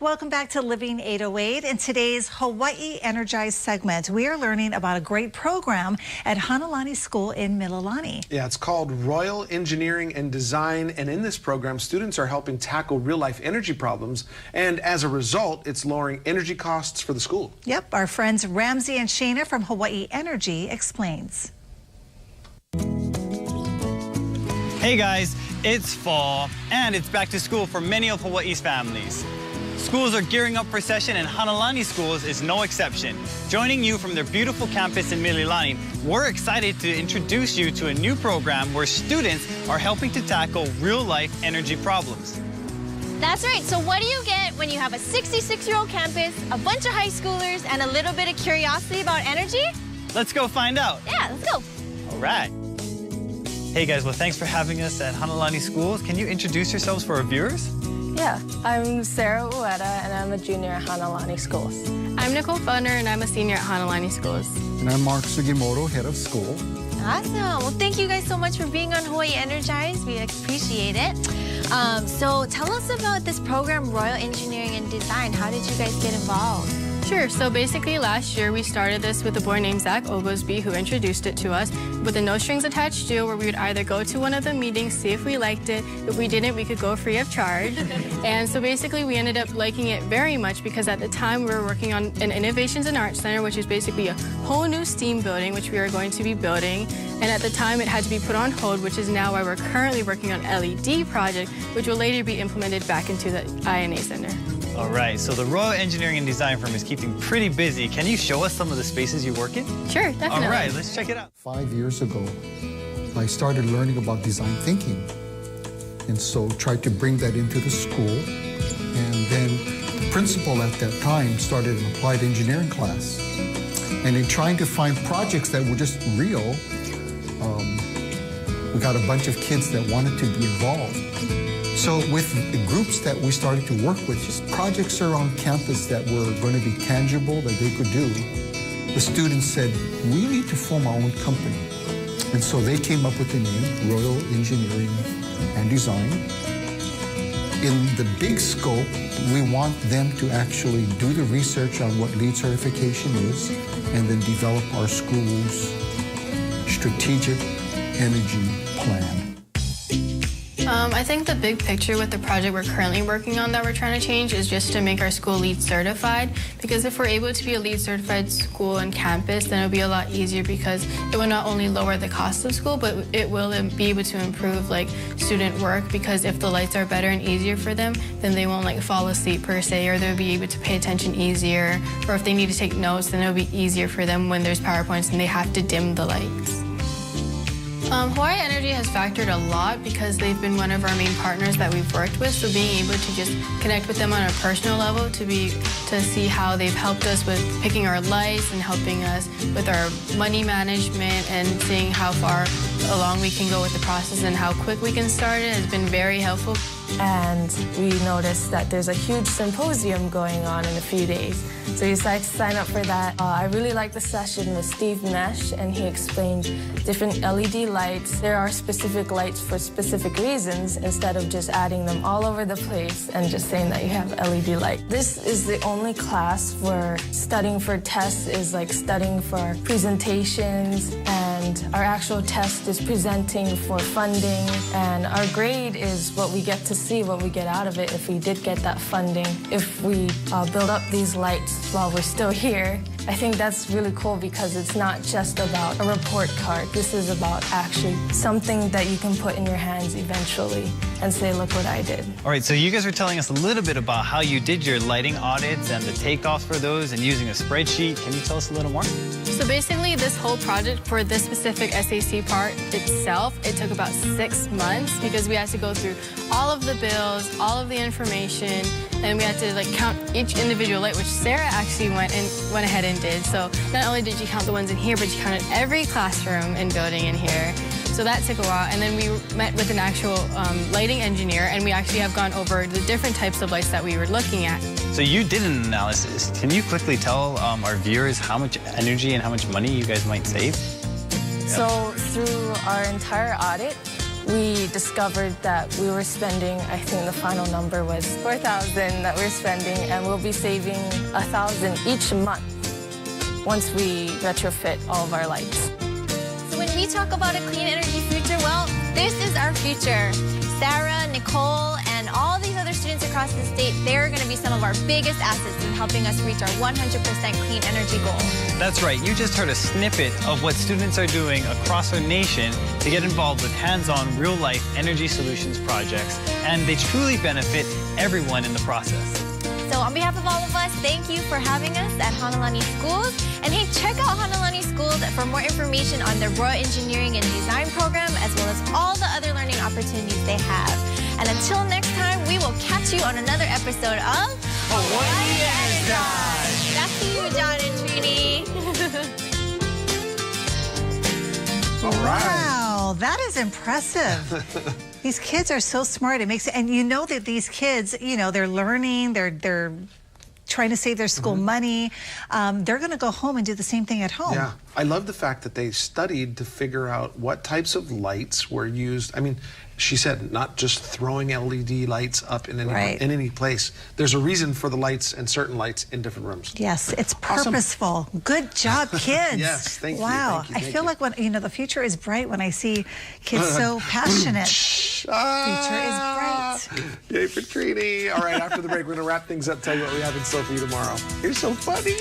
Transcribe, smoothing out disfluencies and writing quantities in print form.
welcome back to Living 808. In today's Hawaiʻi Energized segment, we are learning about a great program at Hanalani School in Mililani. Yeah, it's called Royal Engineering and Design, and in this program, students are helping tackle real-life energy problems, and as a result, it's lowering energy costs for the school. Yep, our friends Ramsey and Shana from Hawaiʻi Energy explains. Hey guys, it's fall, and it's back to school for many of Hawaii's families. Schools are gearing up for session, and Hanalani Schools is no exception. Joining you from their beautiful campus in Mililani, we're excited to introduce you to a new program where students are helping to tackle real-life energy problems. That's right. So what do you get when you have a 66-year-old campus, a bunch of high schoolers, and a little bit of curiosity about energy? Let's go find out. Yeah, let's go. All right. Hey guys, well, thanks for having us at Hanalani Schools. Can you introduce yourselves for our viewers? Yeah, I'm Sarah Ueda, and I'm a junior at Hanalani Schools. I'm Nicole Funner, and I'm a senior at Hanalani Schools. And I'm Mark Sugimoto, head of school. Awesome. Well, thank you guys so much for being on Hawaiʻi Energized. We appreciate it. So tell us about this program, Royal Engineering and Design. How did you guys get involved? Sure. So basically last year we started this with a boy named Zach Oglesby who introduced it to us with a no strings attached deal where we would either go to one of the meetings, see if we liked it. If we didn't, we could go free of charge. And so basically we ended up liking it very much because at the time we were working on an Innovations and Arts Center, which is basically a whole new STEAM building, which we are going to be building. And at the time it had to be put on hold, which is now why we're currently working on LED project, which will later be implemented back into the INA Center. All right, so the Royal Engineering and Design firm is keeping pretty busy. Can you show us some of the spaces you work in? Sure, definitely. All right, let's check it out. 5 years ago, I started learning about design thinking, and so tried to bring that into the school. And then the principal at that time started an applied engineering class. And in trying to find projects that were just real, we got a bunch of kids that wanted to be involved. So with the groups that we started to work with, just projects around campus that were going to be tangible, that they could do, the students said, we need to form our own company. And so they came up with the name Royal Engineering and Design. In the big scope, we want them to actually do the research on what LEED certification is and then develop our school's strategic energy plan. I think the big picture with the project we're currently working on that we're trying to change is just to make our school LEED certified, because if we're able to be a LEED certified school and campus, then it'll be a lot easier because it will not only lower the cost of school, but it will be able to improve like student work, because if the lights are better and easier for them, then they won't like fall asleep per se, or they'll be able to pay attention easier, or if they need to take notes, then it'll be easier for them when there's PowerPoints and they have to dim the lights. Hawaiʻi Energy has factored a lot because they've been one of our main partners that we've worked with, so being able to just connect with them on a personal level to see how they've helped us with picking our lights and helping us with our money management and seeing how far along we can go with the process and how quick we can start it has been very helpful. And we noticed that there's a huge symposium going on in a few days. So we decided to sign up for that. I really liked the session with Steve Mesh, and he explained different LED lights. There are specific lights for specific reasons instead of just adding them all over the place and just saying that you have LED light. This is the only class where studying for tests is like studying for presentations, and our actual test is presenting for funding, and our grade is what we get to see, what we get out of it if we did get that funding. If we build up these lights while we're still here, I think that's really cool because it's not just about a report card. This is about actually something that you can put in your hands eventually and say, look what I did. All right, so you guys were telling us a little bit about how you did your lighting audits and the takeoffs for those and using a spreadsheet. Can you tell us a little more? So basically this whole project for this specific SAC part itself, it took about 6 months because we had to go through all of the bills, all of the information, and we had to like count each individual light, which Sarah actually went ahead and did. So not only did you count the ones in here, but you counted every classroom and building in here. So that took a while, and then we met with an actual lighting engineer, and we actually have gone over the different types of lights that we were looking at. So you did an analysis. Can you quickly tell our viewers how much energy and how much money you guys might save? So through our entire audit, we discovered that we were spending, I think the final number was 4,000 that we're spending, and we'll be saving 1,000 each month once we retrofit all of our lights. So when we talk about a clean energy future, well, this is our future. Sarah, Nicole, and all these other students across the state, they're going to be some of our biggest assets in helping us reach our 100% clean energy goal. That's right, you just heard a snippet of what students are doing across our nation to get involved with hands-on, real-life energy solutions projects, and they truly benefit everyone in the process. So on behalf of all of us, thank you for having us at Hanalani Schools. And hey, check out Hanalani Schools for more information on their Royal Engineering and Design program, as well as all the other learning opportunities they have. And until next time, we will catch you on another episode of Hawaiʻi Energized. Back to you, John and Trini. All right. Wow, that is impressive. These kids are so smart. It makes it, and you know that these kids, you know, they're learning, they're trying to save their school money. They're going to go home and do the same thing at home. Yeah, I love the fact that they studied to figure out what types of lights were used. I mean, she said not just throwing LED lights up in any place. There's a reason for the lights and certain lights in different rooms. Yes, it's purposeful. Awesome. Good job, kids. Yes, thank you. Wow, thank you. I feel like when the future is bright when I see kids so passionate. Future is bright. Yay for Trini. All right, after the break, we're going to wrap things up, tell you what we have in store for you tomorrow. You're so funny.